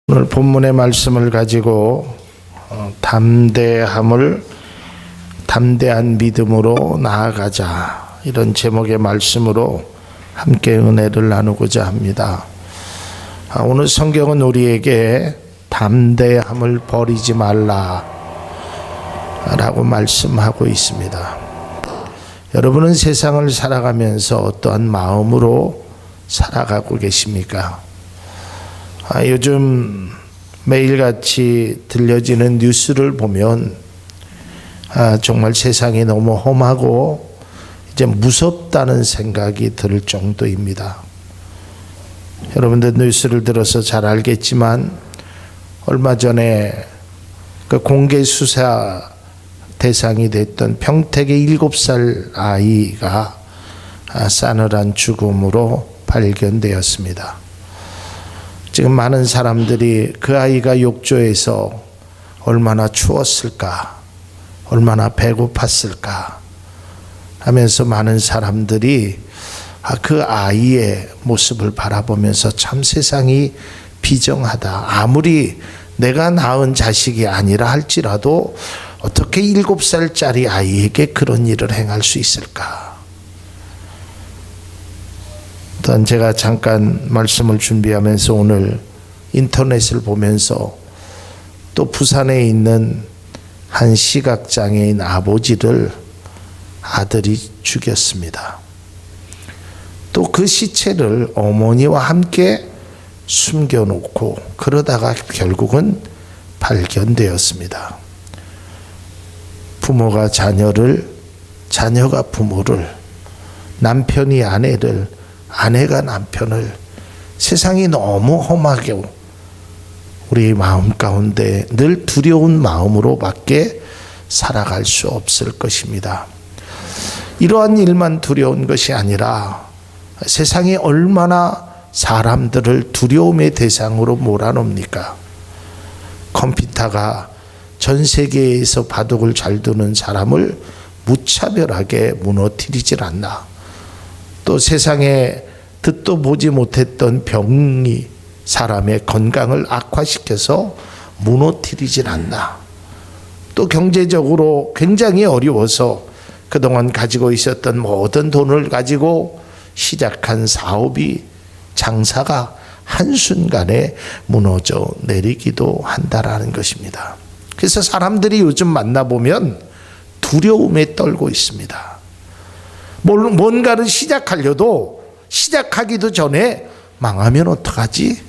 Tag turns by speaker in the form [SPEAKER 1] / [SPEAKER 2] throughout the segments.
[SPEAKER 1] 오늘 본문의 말씀을 가지고 담대한 믿음으로 나아가자, 이런 제목의 말씀으로 함께 은혜를 나누고자 합니다. 오늘 성경은 우리에게 담대함을 버리지 말라 라고 말씀하고 있습니다. 여러분은 세상을 살아가면서 어떠한 마음으로 살아가고 계십니까? 요즘 매일같이 들려지는 뉴스를 보면 정말 세상이 너무 험하고 이제 무섭다는 생각이 들 정도입니다. 여러분들 뉴스를 들어서 잘 알겠지만 얼마 전에 그 공개 수사 대상이 됐던 평택의 7살 아이가 싸늘한 죽음으로 발견되었습니다. 지금 많은 사람들이 그 아이가 욕조에서 얼마나 추웠을까, 얼마나 배고팠을까 하면서 많은 사람들이 그 아이의 모습을 바라보면서 참 세상이 비정하다. 아무리 내가 낳은 자식이 아니라 할지라도 어떻게 7살짜리 아이에게 그런 일을 행할 수 있을까? 또한 제가 잠깐 말씀을 준비하면서 오늘 인터넷을 보면서 또 부산에 있는 한 시각장애인 아버지를 아들이 죽였습니다. 또 그 시체를 어머니와 함께 숨겨놓고 그러다가 결국은 발견되었습니다. 부모가 자녀를, 자녀가 부모를, 남편이 아내를, 아내가 남편을, 세상이 너무 험하게 우리 마음 가운데 늘 두려운 마음으로밖에 살아갈 수 없을 것입니다. 이러한 일만 두려운 것이 아니라 세상이 얼마나 사람들을 두려움의 대상으로 몰아놓습니까? 컴퓨터가 전 세계에서 바둑을 잘 두는 사람을 무차별하게 무너뜨리질 않나. 또 세상에 듣도 보지 못했던 병이 사람의 건강을 악화시켜서 무너뜨리질 않나. 또 경제적으로 굉장히 어려워서 그동안 가지고 있었던 모든 돈을 가지고 시작한 사업이, 장사가 한순간에 무너져 내리기도 한다라는 것입니다. 그래서 사람들이 요즘 만나보면 두려움에 떨고 있습니다. 뭔가를 시작하려도 시작하기도 전에 망하면 어떡하지?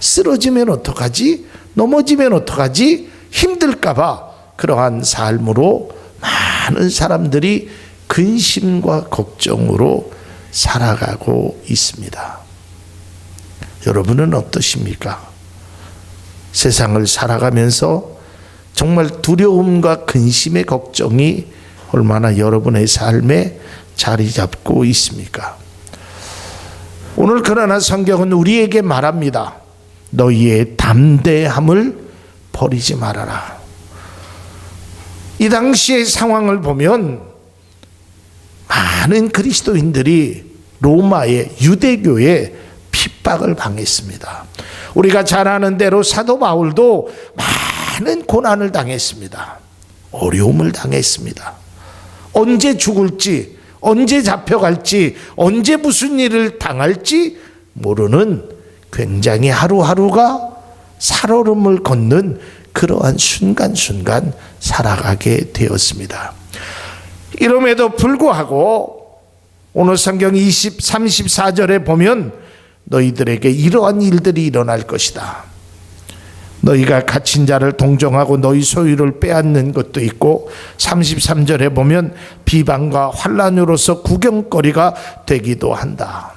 [SPEAKER 1] 쓰러지면 어떡하지? 넘어지면 어떡하지? 힘들까봐 그러한 삶으로 많은 사람들이 근심과 걱정으로 살아가고 있습니다. 여러분은 어떠십니까? 세상을 살아가면서 정말 두려움과 근심의 걱정이 얼마나 여러분의 삶에 자리 잡고 있습니까? 오늘 그러나 성경은 우리에게 말합니다. 너희의 담대함을 버리지 말아라. 이 당시의 상황을 보면 많은 그리스도인들이 로마의 유대교의 핍박을 당했습니다. 우리가 잘 아는 대로 사도 바울도 많은 고난을 당했습니다. 어려움을 당했습니다. 언제 죽을지, 언제 잡혀갈지, 언제 무슨 일을 당할지 모르는 굉장히 하루하루가 살얼음을 걷는 그러한 순간순간 살아가게 되었습니다. 이럼에도 불구하고 오늘 성경 34절에 보면 너희들에게 이러한 일들이 일어날 것이다. 너희가 갇힌 자를 동정하고 너희 소유를 빼앗는 것도 있고, 33절에 보면 비방과 환난으로서 구경거리가 되기도 한다.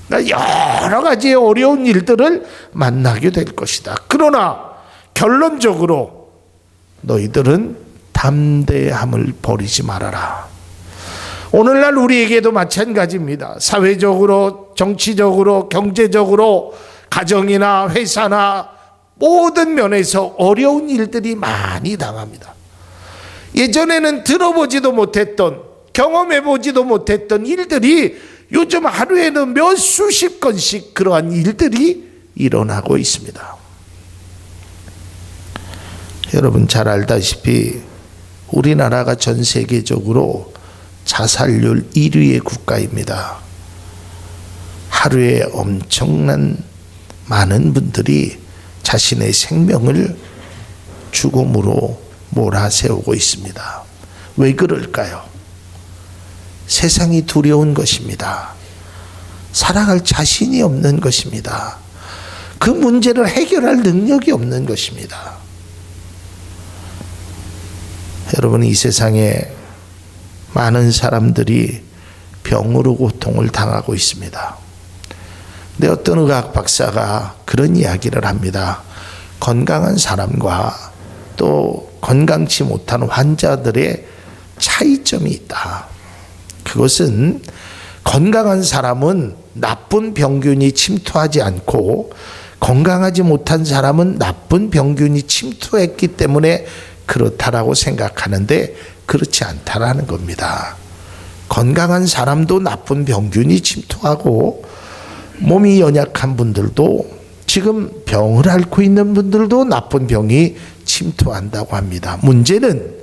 [SPEAKER 1] 그러니까 여러 가지의 어려운 일들을 만나게 될 것이다. 그러나 결론적으로 너희들은 담대함을 버리지 말아라. 오늘날 우리에게도 마찬가지입니다. 사회적으로, 정치적으로, 경제적으로, 가정이나 회사나 모든 면에서 어려운 일들이 많이 당합니다. 예전에는 들어보지도 못했던, 경험해보지도 못했던 일들이 요즘 하루에는 몇 수십 건씩 그러한 일들이 일어나고 있습니다. 여러분 잘 알다시피 우리나라가 전 세계적으로 자살률 1위의 국가입니다. 하루에 엄청난 많은 분들이 자신의 생명을 죽음으로 몰아세우고 있습니다. 왜 그럴까요? 세상이 두려운 것입니다. 살아갈 자신이 없는 것입니다. 그 문제를 해결할 능력이 없는 것입니다. 여러분, 이 세상에 많은 사람들이 병으로 고통을 당하고 있습니다. 근데 어떤 의학 박사가 그런 이야기를 합니다. 건강한 사람과 또 건강치 못한 환자들의 차이점이 있다. 그것은 건강한 사람은 나쁜 병균이 침투하지 않고 건강하지 못한 사람은 나쁜 병균이 침투했기 때문에 그렇다라고 생각하는데 그렇지 않다라는 겁니다. 건강한 사람도 나쁜 병균이 침투하고 몸이 연약한 분들도 지금 병을 앓고 있는 분들도 나쁜 병이 침투한다고 합니다. 문제는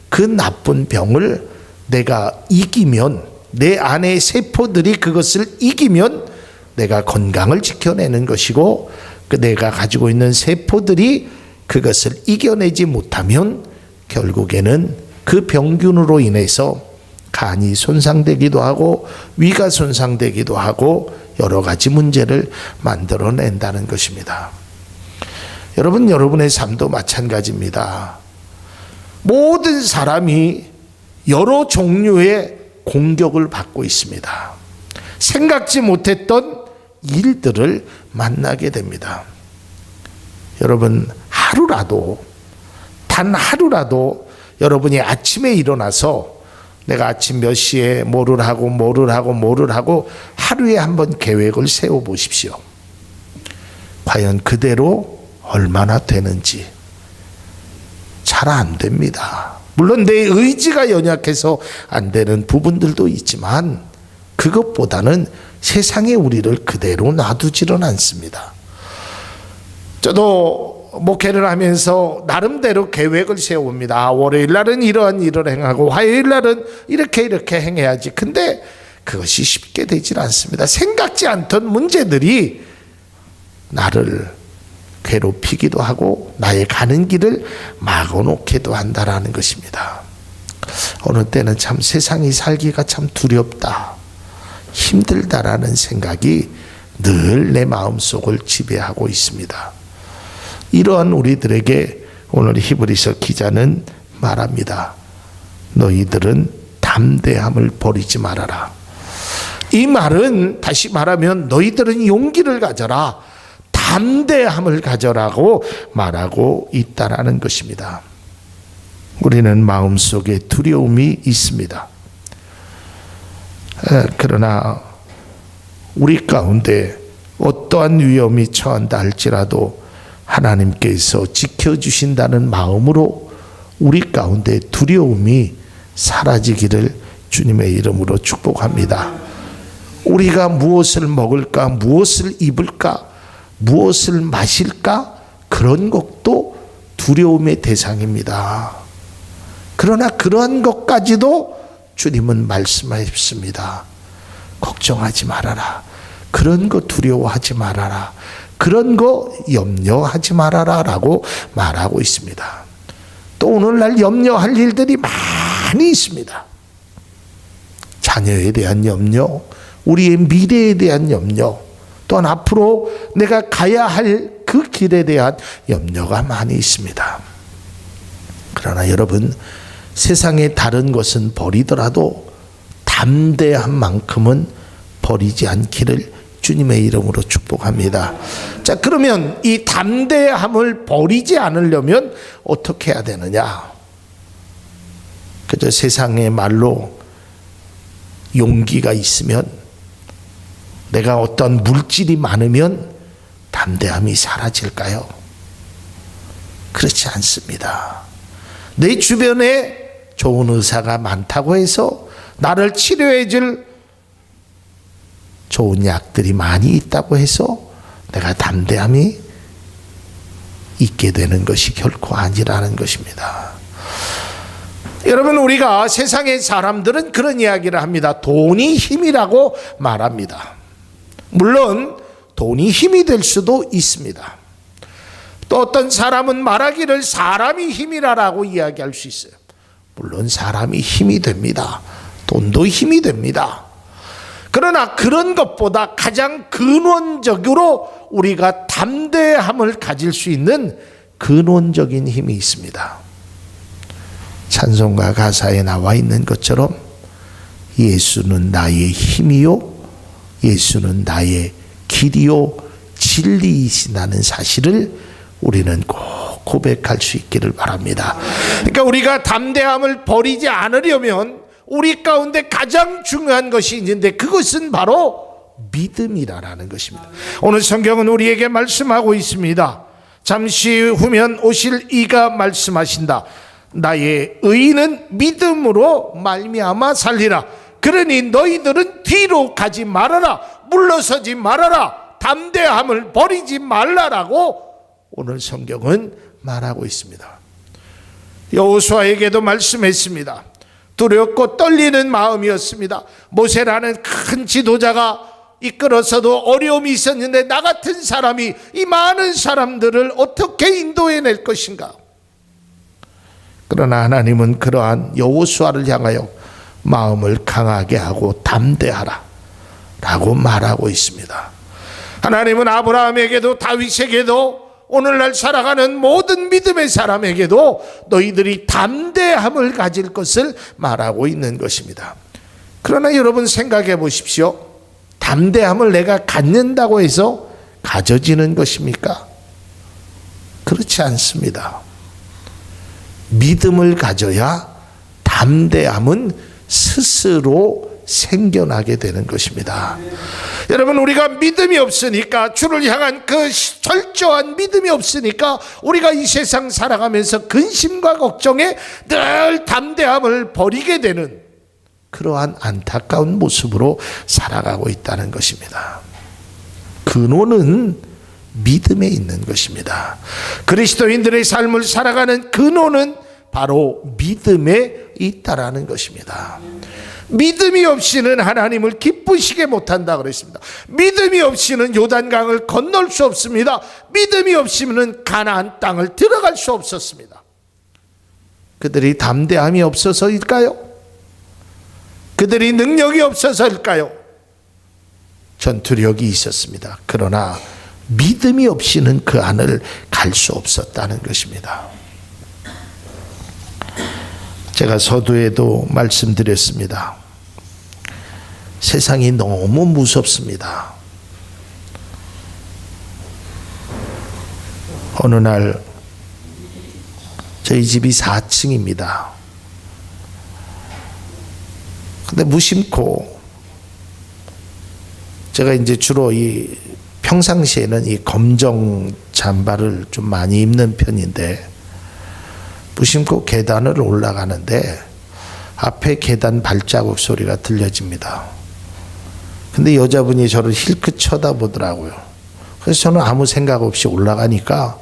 [SPEAKER 1] 그 나쁜 병을 내가 이기면, 내 안의 세포들이 그것을 이기면 내가 건강을 지켜내는 것이고, 내가 가지고 있는 세포들이 그것을 이겨내지 못하면 결국에는 그 병균으로 인해서 간이 손상되기도 하고 위가 손상되기도 하고 여러 가지 문제를 만들어낸다는 것입니다. 여러분, 여러분의 삶도 마찬가지입니다. 모든 사람이 여러 종류의 공격을 받고 있습니다. 생각지 못했던 일들을 만나게 됩니다. 여러분, 하루라도, 단 하루라도 여러분이 아침에 일어나서 내가 아침 몇 시에 뭐를 하고 하루에 한번 계획을 세워보십시오. 과연 그대로 얼마나 되는지. 잘 안 됩니다. 물론 내 의지가 연약해서 안 되는 부분들도 있지만 그것보다는 세상에 우리를 그대로 놔두지는 않습니다. 저도 목회를 하면서 나름대로 계획을 세웁니다. 월요일 날은 이러한 일을 행하고 화요일 날은 이렇게 행해야지. 근데 그것이 쉽게 되질 않습니다. 생각지 않던 문제들이 나를 괴롭히기도 하고 나의 가는 길을 막아놓기도 한다라는 것입니다. 어느 때는 참 세상이 살기가 참 두렵다, 힘들다라는 생각이 늘 내 마음속을 지배하고 있습니다. 이러한 우리들에게 오늘 히브리서 기자는 말합니다. 너희들은 담대함을 버리지 말아라. 이 말은 다시 말하면 너희들은 용기를 가져라, 담대함을 가져라고 말하고 있다라는 것입니다. 우리는 마음속에 두려움이 있습니다. 그러나 우리 가운데 어떠한 위험이 처한다 할지라도 하나님께서 지켜주신다는 마음으로 우리 가운데 두려움이 사라지기를 주님의 이름으로 축복합니다. 우리가 무엇을 먹을까, 무엇을 입을까, 무엇을 마실까, 그런 것도 두려움의 대상입니다. 그러나 그러한 것까지도 주님은 말씀하셨습니다. 걱정하지 말아라. 그런 거 두려워하지 말아라. 그런 거 염려하지 말아라 라고 말하고 있습니다. 또 오늘날 염려할 일들이 많이 있습니다. 자녀에 대한 염려, 우리의 미래에 대한 염려, 또한 앞으로 내가 가야 할 그 길에 대한 염려가 많이 있습니다. 그러나 여러분, 세상의 다른 것은 버리더라도 담대한 만큼은 버리지 않기를 주님의 이름으로 축복합니다. 자, 그러면 이 담대함을 버리지 않으려면 어떻게 해야 되느냐? 그저 세상의 말로 용기가 있으면, 내가 어떤 물질이 많으면 담대함이 사라질까요? 그렇지 않습니다. 내 주변에 좋은 의사가 많다고 해서 나를 치료해 줄 좋은 약들이 많이 있다고 해서 내가 담대함이 있게 되는 것이 결코 아니라는 것입니다. 여러분, 우리가 세상의 사람들은 그런 이야기를 합니다. 돈이 힘이라고 말합니다. 물론 돈이 힘이 될 수도 있습니다. 또 어떤 사람은 말하기를 사람이 힘이라고 이야기할 수 있어요. 물론 사람이 힘이 됩니다. 돈도 힘이 됩니다. 그러나 그런 것보다 가장 근원적으로 우리가 담대함을 가질 수 있는 근원적인 힘이 있습니다. 찬송가 가사에 나와 있는 것처럼 예수는 나의 힘이요, 예수는 나의 길이요 진리이시라는 사실을 우리는 꼭 고백할 수 있기를 바랍니다. 그러니까 우리가 담대함을 버리지 않으려면 우리 가운데 가장 중요한 것이 있는데 그것은 바로 믿음이라는 것입니다. 오늘 성경은 우리에게 말씀하고 있습니다. 잠시 후면 오실 이가 말씀하신다. 나의 의인은 믿음으로 말미암아 살리라. 그러니 너희들은 뒤로 가지 말아라. 물러서지 말아라. 담대함을 버리지 말라라고 오늘 성경은 말하고 있습니다. 여호수아에게도 말씀했습니다. 두렵고 떨리는 마음이었습니다. 모세라는 큰 지도자가 이끌어서도 어려움이 있었는데 나 같은 사람이 이 많은 사람들을 어떻게 인도해낼 것인가. 그러나 하나님은 그러한 여호수아를 향하여 마음을 강하게 하고 담대하라 라고 말하고 있습니다. 하나님은 아브라함에게도 다윗에게도 오늘날 살아가는 모든 믿음의 사람에게도 너희들이 담대함을 가질 것을 말하고 있는 것입니다. 그러나 여러분 생각해 보십시오. 담대함을 내가 갖는다고 해서 가져지는 것입니까? 그렇지 않습니다. 믿음을 가져야 담대함은 스스로 생겨나게 되는 것입니다. 여러분, 우리가 믿음이 없으니까, 주를 향한 그 철저한 믿음이 없으니까 우리가 이 세상 살아가면서 근심과 걱정에 늘 담대함을 버리게 되는 그러한 안타까운 모습으로 살아가고 있다는 것입니다. 근원은 믿음에 있는 것입니다. 그리스도인들의 삶을 살아가는 근원은 바로 믿음에 있다라는 것입니다. 믿음이 없이는 하나님을 기쁘시게 못한다 그랬습니다. 믿음이 없이는 요단강을 건널 수 없습니다. 믿음이 없이는 가나안 땅을 들어갈 수 없었습니다. 그들이 담대함이 없어서일까요? 그들이 능력이 없어서일까요? 전투력이 있었습니다. 그러나 믿음이 없이는 그 안을 갈 수 없었다는 것입니다. 제가 서두에도 말씀드렸습니다. 세상이 너무 무섭습니다. 어느 날 저희 집이 4층입니다. 근데 무심코 제가 이제 주로 이 평상시에는 이 검정 잠바를 좀 많이 입는 편인데 무심코 계단을 올라가는데 앞에 계단 발자국 소리가 들려집니다. 근데 여자분이 저를 힐끗 쳐다보더라고요. 그래서 저는 아무 생각 없이 올라가니까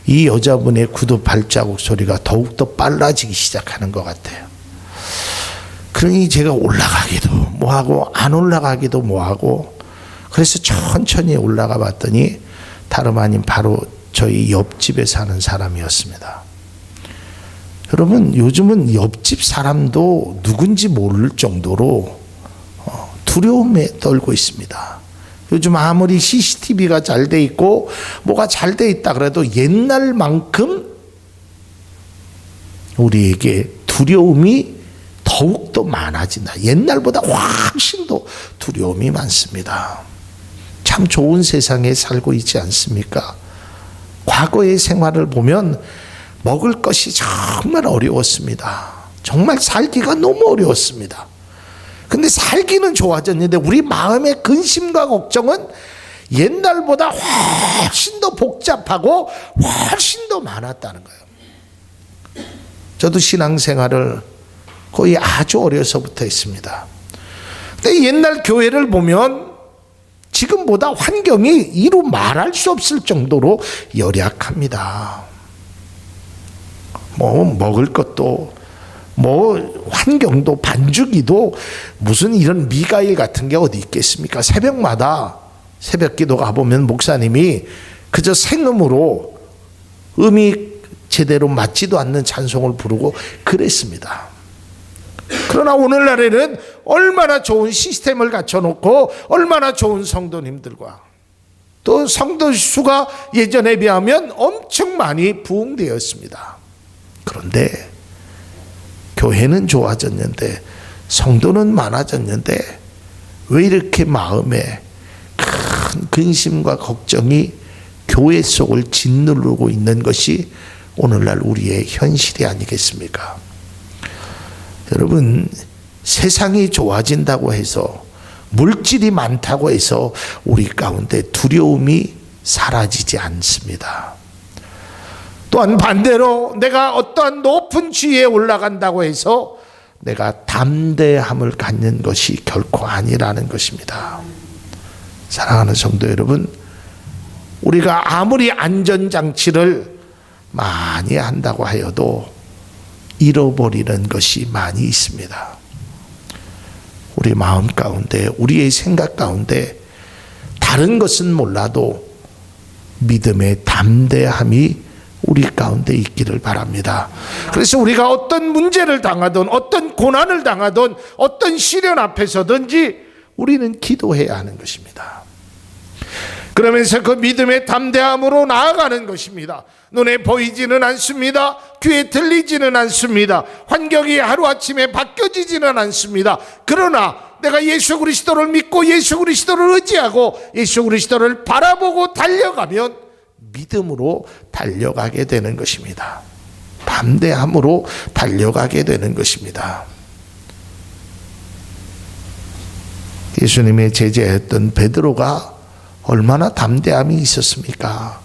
[SPEAKER 1] 이 여자분의 구두 발자국 소리가 더욱더 빨라지기 시작하는 것 같아요. 그러니 제가 올라가기도 뭐하고 안 올라가기도 뭐하고 그래서 천천히 올라가 봤더니 다름 아닌 바로 저희 옆집에 사는 사람이었습니다. 여러분, 요즘은 옆집 사람도 누군지 모를 정도로 두려움에 떨고 있습니다. 요즘 아무리 CCTV가 잘 돼 있고 뭐가 잘 돼 있다 그래도 옛날만큼 우리에게 두려움이 더욱더 많아진다. 옛날보다 훨씬 더 두려움이 많습니다. 참 좋은 세상에 살고 있지 않습니까? 과거의 생활을 보면 먹을 것이 정말 어려웠습니다. 정말 살기가 너무 어려웠습니다. 근데 살기는 좋아졌는데 우리 마음의 근심과 걱정은 옛날보다 훨씬 더 복잡하고 훨씬 더 많았다는 거예요. 저도 신앙생활을 거의 아주 어려서부터 했습니다. 근데 옛날 교회를 보면 지금보다 환경이 이루 말할 수 없을 정도로 열악합니다. 먹을 것도 환경도 반죽이도 무슨 이런 미가일 같은 게 어디 있겠습니까? 새벽마다 새벽기도 가보면 목사님이 그저 생음으로 음이 제대로 맞지도 않는 찬송을 부르고 그랬습니다. 그러나 오늘날에는 얼마나 좋은 시스템을 갖춰놓고 얼마나 좋은 성도님들과 또 성도 수가 예전에 비하면 엄청 많이 부흥되었습니다. 그런데 교회는 좋아졌는데 성도는 많아졌는데 왜 이렇게 마음에 큰 근심과 걱정이 교회 속을 짓누르고 있는 것이 오늘날 우리의 현실이 아니겠습니까? 여러분, 세상이 좋아진다고 해서 물질이 많다고 해서 우리 가운데 두려움이 사라지지 않습니다. 또한 반대로 내가 어떠한 높은 지위에 올라간다고 해서 내가 담대함을 갖는 것이 결코 아니라는 것입니다. 사랑하는 성도 여러분, 우리가 아무리 안전장치를 많이 한다고 하여도 잃어버리는 것이 많이 있습니다. 우리 마음 가운데, 우리의 생각 가운데 다른 것은 몰라도 믿음의 담대함이 우리 가운데 있기를 바랍니다. 그래서 우리가 어떤 문제를 당하든 어떤 고난을 당하든 어떤 시련 앞에서든지 우리는 기도해야 하는 것입니다. 그러면서 그 믿음의 담대함으로 나아가는 것입니다. 눈에 보이지는 않습니다. 귀에 들리지는 않습니다. 환경이 하루아침에 바뀌어지지는 않습니다. 그러나 내가 예수 그리스도를 믿고 예수 그리스도를 의지하고 예수 그리스도를 바라보고 달려가면 믿음으로 달려가게 되는 것입니다. 담대함으로 달려가게 되는 것입니다. 예수님의 제자였던 베드로가 얼마나 담대함이 있었습니까?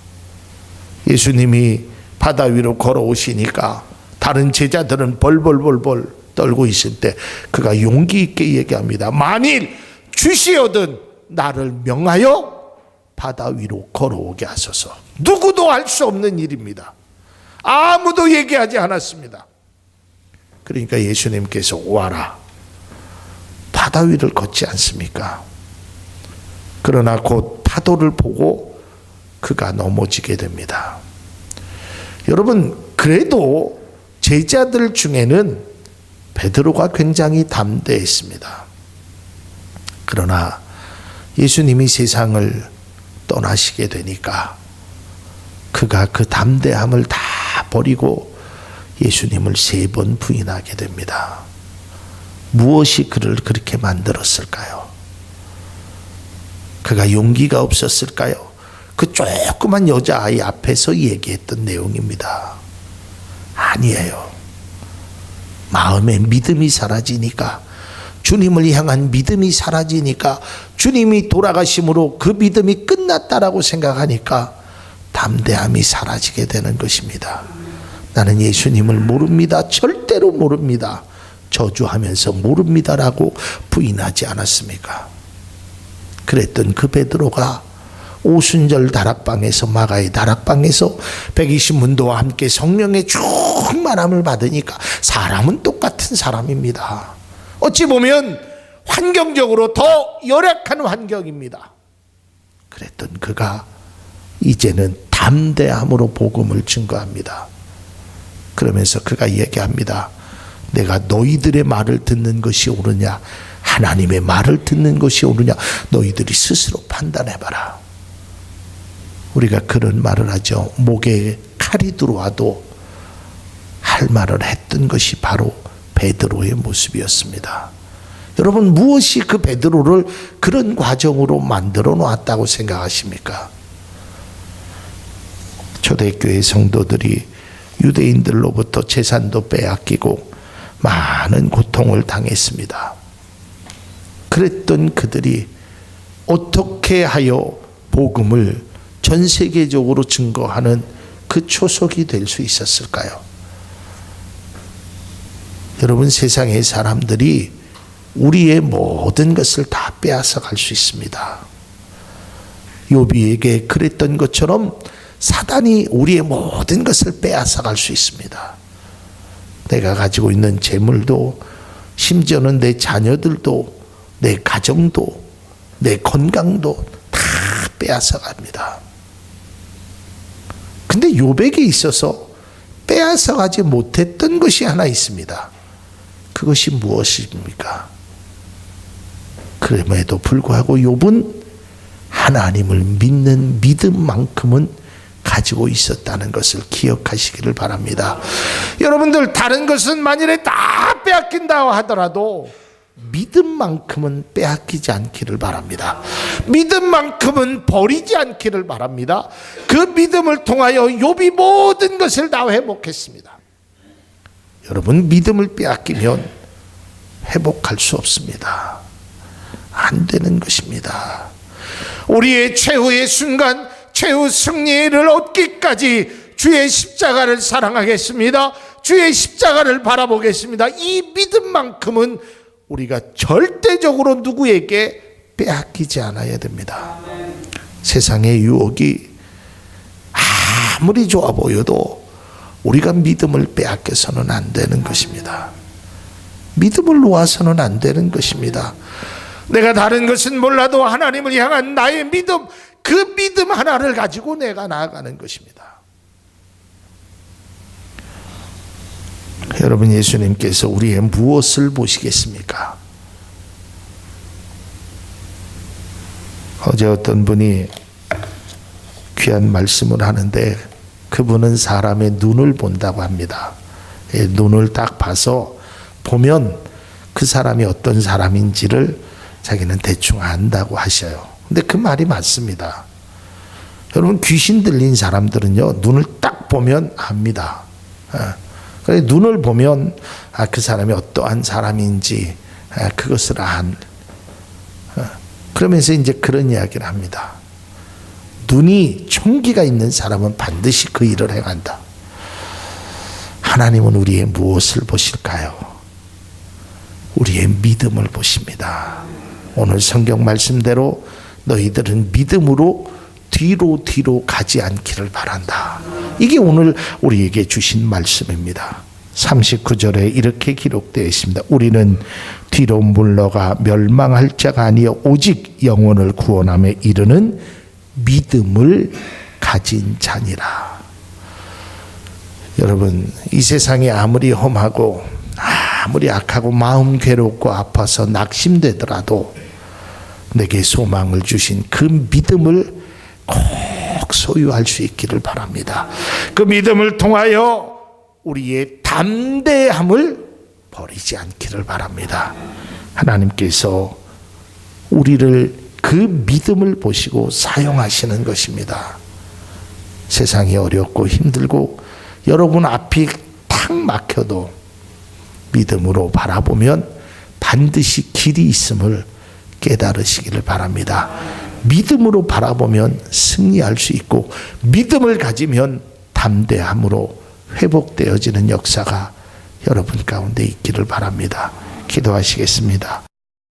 [SPEAKER 1] 예수님이 바다 위로 걸어오시니까 다른 제자들은 벌벌벌벌 떨고 있을 때 그가 용기 있게 얘기합니다. 만일 주시어든 나를 명하여 바다 위로 걸어오게 하소서. 누구도 알 수 없는 일입니다. 아무도 얘기하지 않았습니다. 그러니까 예수님께서 와라. 바다 위를 걷지 않습니까? 그러나 곧 파도를 보고 그가 넘어지게 됩니다. 여러분, 그래도 제자들 중에는 베드로가 굉장히 담대했습니다. 그러나 예수님이 세상을 떠나시게 되니까 그가 그 담대함을 다 버리고 예수님을 3번 부인하게 됩니다. 무엇이 그를 그렇게 만들었을까요? 그가 용기가 없었을까요? 그 조그만 여자아이 앞에서 얘기했던 내용입니다. 아니에요. 마음에 믿음이 사라지니까, 주님을 향한 믿음이 사라지니까, 주님이 돌아가심으로 그 믿음이 끝났다라고 생각하니까 담대함이 사라지게 되는 것입니다. 나는 예수님을 모릅니다. 절대로 모릅니다. 저주하면서 모릅니다라고 부인하지 않았습니까? 그랬던 그 베드로가 오순절 다락방에서, 마가의 다락방에서 120문도와 함께 성령의 충만함을 받으니까 사람은 똑같은 사람입니다. 어찌 보면 환경적으로 더 열악한 환경입니다. 그랬던 그가 이제는 담대함으로 복음을 증거합니다. 그러면서 그가 얘기합니다. 내가 너희들의 말을 듣는 것이 옳으냐, 하나님의 말을 듣는 것이 옳으냐, 너희들이 스스로 판단해봐라. 우리가 그런 말을 하죠. 목에 칼이 들어와도 할 말을 했던 것이 바로 베드로의 모습이었습니다. 여러분, 무엇이 그 베드로를 그런 과정으로 만들어 놓았다고 생각하십니까? 초대교회 성도들이 유대인들로부터 재산도 빼앗기고 많은 고통을 당했습니다. 그랬던 그들이 어떻게 하여 복음을 전 세계적으로 증거하는 그 초석이 될 수 있었을까요? 여러분, 세상의 사람들이 우리의 모든 것을 다 빼앗아 갈 수 있습니다. 욥이에게 그랬던 것처럼 사단이 우리의 모든 것을 빼앗아갈 수 있습니다. 내가 가지고 있는 재물도, 심지어는 내 자녀들도, 내 가정도, 내 건강도 다 빼앗아갑니다. 근데 욥에게 있어서 빼앗아가지 못했던 것이 하나 있습니다. 그것이 무엇입니까? 그럼에도 불구하고 욥은 하나님을 믿는 믿음만큼은 가지고 있었다는 것을 기억하시기를 바랍니다. 여러분들, 다른 것은 만일에 다 빼앗긴다고 하더라도 믿음만큼은 빼앗기지 않기를 바랍니다. 믿음만큼은 버리지 않기를 바랍니다. 그 믿음을 통하여 욥이 모든 것을 다 회복했습니다. 여러분, 믿음을 빼앗기면 회복할 수 없습니다. 안 되는 것입니다. 우리의 최후의 순간, 최후 승리를 얻기까지 주의 십자가를 사랑하겠습니다. 주의 십자가를 바라보겠습니다. 이 믿음만큼은 우리가 절대적으로 누구에게 빼앗기지 않아야 됩니다. 세상의 유혹이 아무리 좋아 보여도 우리가 믿음을 빼앗겨서는 안 되는 것입니다. 믿음을 놓아서는 안 되는 것입니다. 내가 다른 것은 몰라도 하나님을 향한 나의 믿음, 그 믿음 하나를 가지고 내가 나아가는 것입니다. 여러분, 예수님께서 우리의 무엇을 보시겠습니까? 어제 어떤 분이 귀한 말씀을 하는데, 그분은 사람의 눈을 본다고 합니다. 눈을 딱 봐서 보면 그 사람이 어떤 사람인지를 자기는 대충 안다고 하셔요. 근데 그 말이 맞습니다. 여러분, 귀신 들린 사람들은요, 눈을 딱 보면 압니다. 그래, 눈을 보면 그 사람이 어떠한 사람인지 그것을 그러면서 이제 그런 이야기를 합니다. 눈이 총기가 있는 사람은 반드시 그 일을 행한다. 하나님은 우리의 무엇을 보실까요? 우리의 믿음을 보십니다. 오늘 성경 말씀대로 너희들은 믿음으로 뒤로 가지 않기를 바란다. 이게 오늘 우리에게 주신 말씀입니다. 39절에 이렇게 기록되어 있습니다. 우리는 뒤로 물러가 멸망할 자가 아니여 오직 영혼을 구원함에 이르는 믿음을 가진 자니라. 여러분, 이 세상이 아무리 험하고 아무리 악하고 마음 괴롭고 아파서 낙심되더라도 내게 소망을 주신 그 믿음을 꼭 소유할 수 있기를 바랍니다. 그 믿음을 통하여 우리의 담대함을 버리지 않기를 바랍니다. 하나님께서 우리를 그 믿음을 보시고 사용하시는 것입니다. 세상이 어렵고 힘들고 여러분 앞이 탁 막혀도 믿음으로 바라보면 반드시 길이 있음을 깨달으시기를 바랍니다. 믿음으로 바라보면 승리할 수 있고, 믿음을 가지면 담대함으로 회복되어지는 역사가 여러분 가운데 있기를 바랍니다. 기도하시겠습니다.